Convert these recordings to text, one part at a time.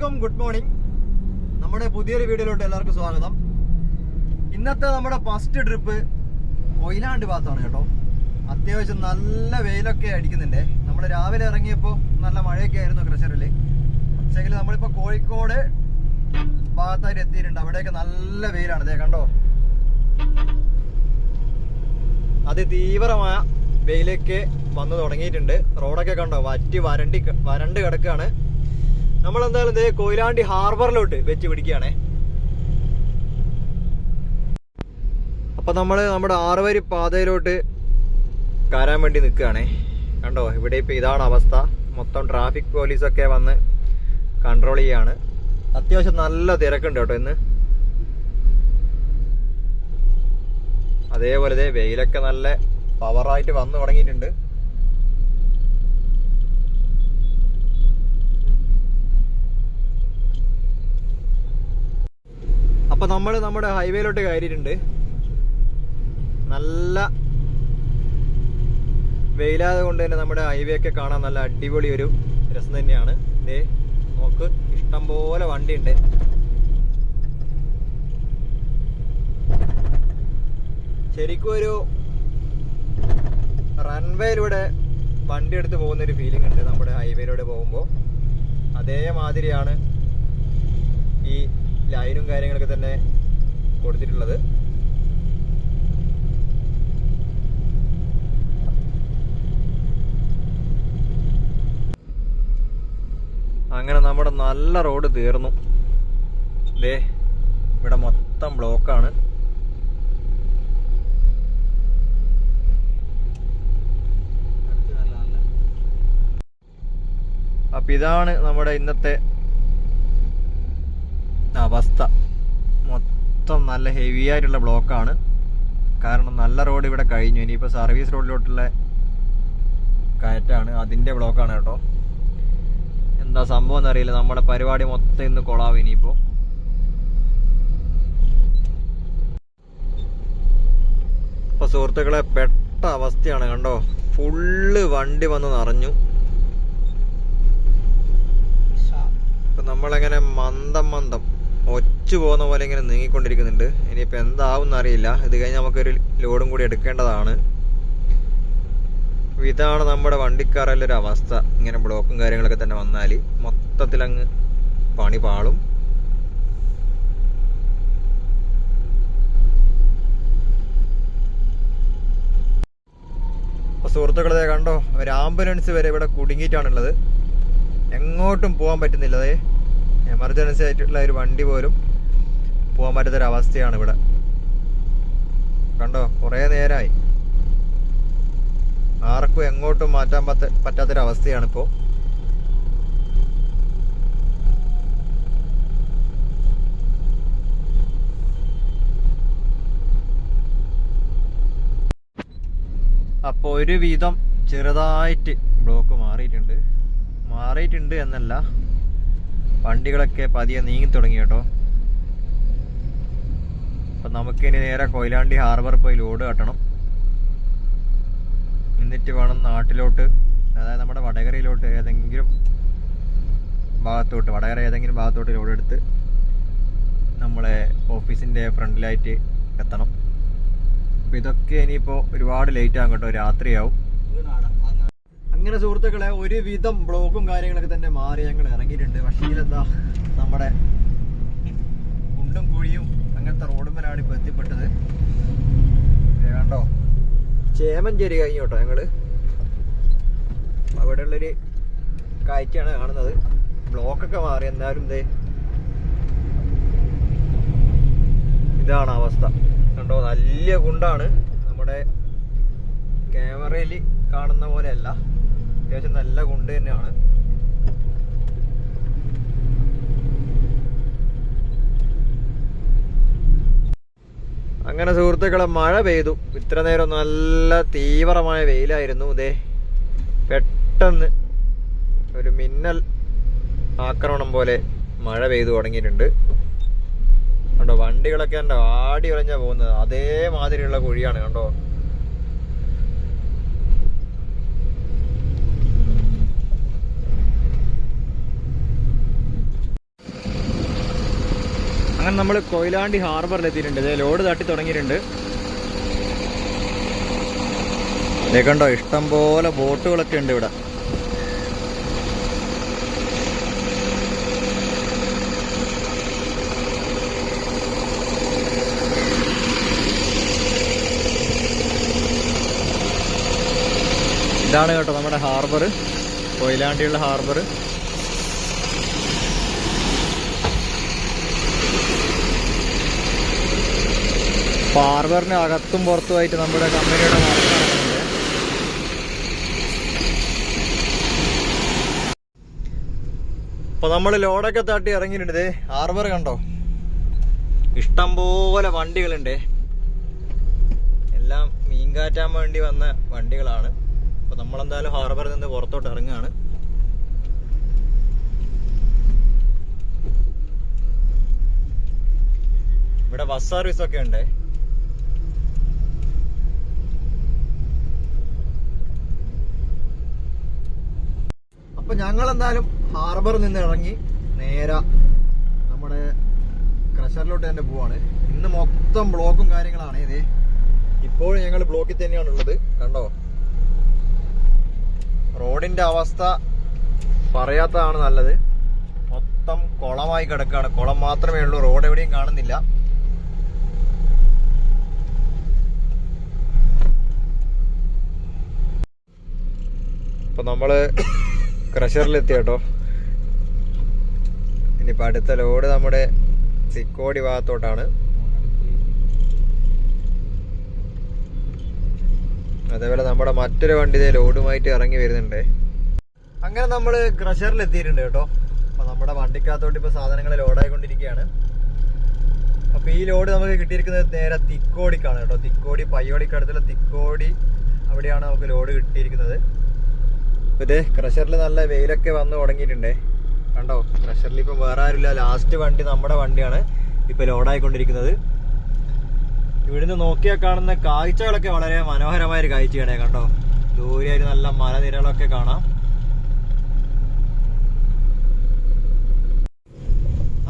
എല്ലാവർക്കും good morning. നമ്മുടെ പുതിയൊരു വീഡിയോയിലോട്ട് എല്ലാവർക്കും സ്വാഗതം. ഇന്നത്തെ നമ്മുടെ ഫസ്റ്റ് ട്രിപ്പ് കൊയിലാണ്ടി ഭാഗത്താണ് കേട്ടോ. അത്യാവശ്യം നല്ല വെയിലൊക്കെ അടിക്കുന്നുണ്ട്. നമ്മൾ രാവിലെ ഇറങ്ങിയപ്പോൾ നല്ല മഴയൊക്കെ ആയിരുന്നു ക്രഷറിൽ. പക്ഷേങ്കിൽ നമ്മളിപ്പോൾ കോഴിക്കോട് ഭാഗത്തായിട്ട് എത്തിയിട്ടുണ്ട്. അവിടെയൊക്കെ നല്ല വെയിലാണ്. ഇതേ കണ്ടോ, അതിതീവ്രമായ വെയിലൊക്കെ വന്നു തുടങ്ങിയിട്ടുണ്ട്. റോഡൊക്കെ കണ്ടോ വരണ്ട് കിടക്കുകയാണ്. നമ്മളെന്തായാലും ഇതേ കൊയിലാണ്ടി ഹാർബറിലോട്ട് വെച്ച് പിടിക്കുകയാണേ. അപ്പൊ നമ്മുടെ ആറുവരി പാതയിലോട്ട് കയറാൻ വേണ്ടി നിൽക്കുകയാണേ. കണ്ടോ, ഇവിടെ ഇപ്പൊ ഇതാണ് അവസ്ഥ. മൊത്തം ട്രാഫിക് പോലീസൊക്കെ വന്ന് കൺട്രോൾ ചെയ്യാണ്. അത്യാവശ്യം നല്ല തിരക്കുണ്ട് കേട്ടോ ഇന്ന്. അതേപോലെ വെയിലൊക്കെ നല്ല പവറായിട്ട് വന്നു തുടങ്ങിയിട്ടുണ്ട്. അപ്പൊ നമ്മൾ നമ്മുടെ ഹൈവേയിലോട്ട് കയറിയിട്ടുണ്ട്. നല്ല വെയിലായത് കൊണ്ട് തന്നെ നമ്മുടെ ഹൈവേ ഒക്കെ കാണാൻ നല്ല അടിപൊളി ഒരു രസം തന്നെയാണ്. ഇതേ നോക്ക്, ഇഷ്ടം പോലെ വണ്ടിയുണ്ട്. ശരിക്കും ഒരു റൺവേയിലൂടെ വണ്ടി എടുത്ത് പോകുന്നൊരു ഫീലിംഗ് ഉണ്ട് നമ്മുടെ ഹൈവേയിലൂടെ പോകുമ്പോൾ. അതേമാതിരിയാണ് ഈ ലൈനും കാര്യങ്ങളൊക്കെ തന്നെ കൊടുത്തിട്ടുള്ളത്. അങ്ങനെ നമ്മുടെ നല്ല റോഡ് തീർന്നു. ദേ ഇവിടെ മൊത്തം ബ്ലോക്കാണ്. അപ്പൊ ഇതാണ് നമ്മുടെ ഇന്നത്തെ അവസ്ഥ. മൊത്തം നല്ല ഹെവി ആയിട്ടുള്ള ബ്ലോക്കാണ്. കാരണം നല്ല റോഡ് ഇവിടെ കഴിഞ്ഞു. ഇനിയിപ്പോൾ സർവീസ് റോഡിലോട്ടുള്ള കയറ്റാണ്, അതിൻ്റെ ബ്ലോക്കാണ് കേട്ടോ. എന്താ സംഭവം എന്നറിയില്ല. നമ്മുടെ പരിപാടി മൊത്തം ഇന്ന് കൊളാവും ഇനിയിപ്പോൾ. ഇപ്പൊ സുഹൃത്തുക്കളെ, പെട്ട അവസ്ഥയാണ് കണ്ടോ. ഫുള്ള് വണ്ടി വന്ന് നിറഞ്ഞു. ഇപ്പൊ നമ്മളെങ്ങനെ മന്ദം ഒച്ചു പോകുന്ന പോലെ ഇങ്ങനെ നീങ്ങിക്കൊണ്ടിരിക്കുന്നുണ്ട്. ഇനിയിപ്പോൾ എന്താവും എന്നറിയില്ല. ഇത് കഴിഞ്ഞ് നമുക്കൊരു ലോഡും കൂടി എടുക്കേണ്ടതാണ്. ഇതാണ് നമ്മുടെ വണ്ടിക്കാരുടെ ഒരു അവസ്ഥ. ഇങ്ങനെ ബ്ലോക്കും കാര്യങ്ങളൊക്കെ തന്നെ വന്നാൽ മൊത്തത്തിലങ്ങ് പണി പാളും. അപ്പോൾ സുഹൃത്തുക്കളെ കണ്ടോ, ഒരു ആംബുലൻസ് വരെ ഇവിടെ കുടുങ്ങിയിട്ടാണുള്ളത്. എങ്ങോട്ടും പോകാൻ പറ്റുന്നില്ല. അതേ എമർജൻസി ആയിട്ടുള്ള ഒരു വണ്ടി പോലും പോകാൻ പറ്റാത്തൊരവസ്ഥയാണ് ഇവിടെ. കണ്ടോ, കുറേ നേരമായി ആർക്കും എങ്ങോട്ടും മാറ്റാൻ പറ്റാത്തൊരവസ്ഥയാണിപ്പോൾ. അപ്പോൾ ഒരുവിധം ചെറുതായിട്ട് ബ്ലോക്ക് മാറിയിട്ടുണ്ട് എന്നല്ല, വണ്ടികളൊക്കെ പതിയെ നീങ്ങി തുടങ്ങി കേട്ടോ. അപ്പം നമുക്കിനി നേരെ കൊയിലാണ്ടി ഹാർബർ പോയി ലോഡ് കട്ടണം. എന്നിട്ട് വേണം നാട്ടിലോട്ട്, അതായത് നമ്മുടെ വടകരയിലോട്ട് ഏതെങ്കിലും ഭാഗത്തോട്ട് ലോഡ് എടുത്ത് നമ്മളെ ഓഫീസിൻ്റെ ഫ്രണ്ടിലായിട്ട് എത്തണം. അപ്പം ഇതൊക്കെ ഇനിയിപ്പോൾ ഒരുപാട് ലേറ്റ് ആകും കേട്ടോ, രാത്രിയാവും. അങ്ങനെ സുഹൃത്തുക്കളെ, ഒരുവിധം ബ്ലോക്കും കാര്യങ്ങളൊക്കെ തന്നെ മാറി ഞങ്ങൾ ഇറങ്ങിയിട്ടുണ്ട്. പക്ഷേ ഇതിലെന്താ, നമ്മുടെ കുണ്ടും കുഴിയും അങ്ങനത്തെ റോഡുമ്മലാണ് ഇപ്പോൾ എത്തിപ്പെട്ടത്. കണ്ടോ, ചേമഞ്ചേരി കഴിഞ്ഞു കേട്ടോ ഞങ്ങൾ. അവിടെ ഉള്ളൊരു കാഴ്ചയാണ് കാണുന്നത്. ബ്ലോക്കൊക്കെ മാറി. എന്നാലും ഇതാണ് അവസ്ഥ. കണ്ടോ, നല്ല കുണ്ടാണ്. നമ്മുടെ ക്യാമറയിൽ കാണുന്ന പോലെയല്ല, അത്യാവശ്യം നല്ല കുണ്ട് തന്നെയാണ്. അങ്ങനെ സുഹൃത്തുക്കളെ, മഴ പെയ്തു. ഇത്ര നേരം നല്ല തീവ്രമായ വെയിലായിരുന്നു. പെട്ടെന്ന് ഒരു മിന്നൽ ആക്രമണം പോലെ മഴ പെയ്തു തുടങ്ങിയിട്ടുണ്ട്. കണ്ടോ, വണ്ടികളൊക്കെ കണ്ടോ ആടി ഉലഞ്ഞാ പോകുന്നത്. അതേമാതിരിയുള്ള കുഴിയാണ് കണ്ടോ. അങ്ങനെ നമ്മൾ കൊയിലാണ്ടി ഹാർബറിൽ എത്തിയിട്ടുണ്ട്. ഇതേ ലോഡ് തട്ടി തുടങ്ങിയിട്ടുണ്ട്. ഇതേ കണ്ടോ, ഇഷ്ടം പോലെ ബോട്ടുകളൊക്കെ ഉണ്ട് ഇവിടെ. ഇതാണ് കേട്ടോ നമ്മുടെ ഹാർബർ, കൊയിലാണ്ടിയുള്ള ഹാർബർ. ഹാർബറിന് അകത്തും പുറത്തുമായിട്ട് നമ്മുടെ കമ്പനിയുടെ മാർക്കാണ്. അപ്പൊ നമ്മൾ ലോഡൊക്കെ തട്ടി ഇറങ്ങിയിട്ടുണ്ട്. ഹാർബർ കണ്ടോ, ഇഷ്ടം പോലെ വണ്ടികളുണ്ട്. എല്ലാം മീൻ കാറ്റാൻ വേണ്ടി വന്ന വണ്ടികളാണ്. അപ്പൊ നമ്മളെന്തായാലും ഹാർബറിൽ നിന്ന് പുറത്തോട്ട് ഇറങ്ങുകയാണ്. ഇവിടെ ബസ് സർവീസ് ഒക്കെ ഉണ്ട്. അപ്പൊ ഞങ്ങൾ എന്തായാലും ഹാർബറിൽ നിന്ന് ഇറങ്ങി നേരെ നമ്മുടെ ക്രഷറിലോട്ട് തന്നെ പോവാണ്. ഇന്ന് മൊത്തം ബ്ലോക്കും കാര്യങ്ങളാണ്. ഇതേ ഇപ്പോഴും ഞങ്ങൾ ബ്ലോക്കിൽ തന്നെയാണ് ഉള്ളത്. കണ്ടോ, റോഡിന്റെ അവസ്ഥ പറയാത്തതാണ് നല്ലത്. മൊത്തം കുളമായി കിടക്കുകയാണ്. കുളം മാത്രമേ ഉള്ളൂ, റോഡ് എവിടെയും കാണുന്നില്ല. അപ്പൊ നമ്മള് ക്രഷറിലെത്തി കേട്ടോ. ഇനിയിപ്പോൾ അടുത്ത ലോഡ് നമ്മുടെ തിക്കോടി ഭാഗത്തോട്ടാണ്. അതേപോലെ നമ്മുടെ മറ്റൊരു വണ്ടി ലോഡുമായിട്ട് ഇറങ്ങി വരുന്നുണ്ട്. അങ്ങനെ നമ്മൾ ക്രഷറിൽ എത്തിയിട്ടുണ്ട് കേട്ടോ. അപ്പൊ നമ്മുടെ വണ്ടിക്കകത്തോട്ട് ഇപ്പൊ സാധനങ്ങൾ ലോഡായിക്കൊണ്ടിരിക്കുകയാണ്. അപ്പൊ ഈ ലോഡ് നമുക്ക് കിട്ടിയിരിക്കുന്നത് നേരെ തിക്കോടിക്കാണ് കേട്ടോ. തിക്കോടി പയ്യോടിക്കടുത്തുള്ള തിക്കോടി, അവിടെയാണ് നമുക്ക് ലോഡ് കിട്ടിയിരിക്കുന്നത്. ഇതേ ക്രഷറിൽ നല്ല വെയിലൊക്കെ വന്ന് തുടങ്ങിയിട്ടുണ്ട്. കണ്ടോ, ക്രഷറിൽ ഇപ്പൊ വേറെ ആരുമില്ല. ലാസ്റ്റ് വണ്ടി നമ്മുടെ വണ്ടിയാണ് ഇപ്പൊ ലോഡായിക്കൊണ്ടിരിക്കുന്നത്. ഇവിടുന്ന് നോക്കിയാൽ കാണുന്ന കാഴ്ചകളൊക്കെ വളരെ മനോഹരമായ ഒരു കാഴ്ചയാണ്. കണ്ടോ, ദൂരെയായിട്ട് നല്ല മലനിരകളൊക്കെ കാണാം.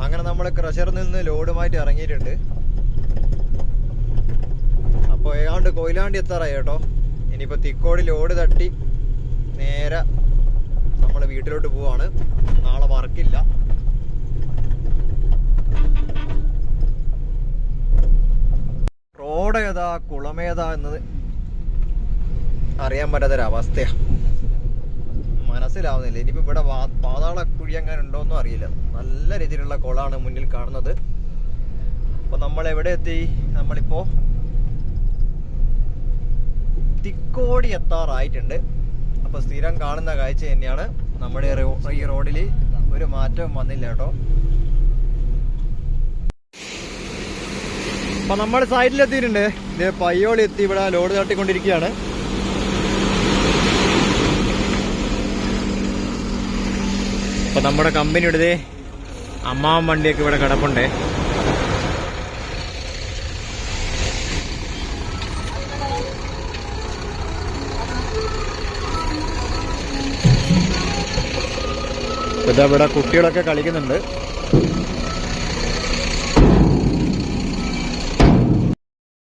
അങ്ങനെ നമ്മൾ ക്രഷറിൽ നിന്ന് ലോഡുമായിട്ട് ഇറങ്ങിയിട്ടുണ്ട്. അപ്പോൾ ഏതാണ്ട് കൊയിലാണ്ടി എത്താറായി കേട്ടോ. ഇനിയിപ്പോൾ തിക്കോടി ലോഡ് തട്ടി നേരെ നമ്മൾ വീട്ടിലോട്ട് പോവാണ്. നാളെ വർക്കില്ല. റോഡ് ഏതാ കുളമേതാ എന്നത് അറിയാൻ പറ്റാത്തൊരവസ്ഥയാണ്. മനസ്സിലാവുന്നില്ല. ഇനിയിപ്പോൾ ഇവിടെ പാതാള കുഴി അങ്ങനെ ഉണ്ടോയെന്നും അറിയില്ല. നല്ല രീതിയിലുള്ള കുളമാണ് മുന്നിൽ കാണുന്നത്. അപ്പോൾ നമ്മൾ എവിടെ എത്തി? നമ്മളിപ്പോൾ തിക്കോടി എത്താറായിട്ടുണ്ട്. അപ്പോൾ സ്ഥിരം കാണുന്ന കാഴ്ച തന്നെയാണ്. നമ്മുടെ ഈ റോഡിൽ ഒരു മാറ്റവും വന്നില്ല കേട്ടോ. അപ്പൊ നമ്മൾ സൈഡിലെത്തിയിട്ടുണ്ട്. ഇത് പയ്യോളി എത്തി. ഇവിടെ ലോഡ് തട്ടിക്കൊണ്ടിരിക്കുകയാണ്. അപ്പൊ നമ്മുടെ കമ്പനിയുടെ അമ്മാവൻ വണ്ടിയൊക്കെ ഇവിടെ കിടപ്പുണ്ട്. ഇതാ ഇവിടെ കുട്ടികളൊക്കെ കളിക്കുന്നുണ്ട്.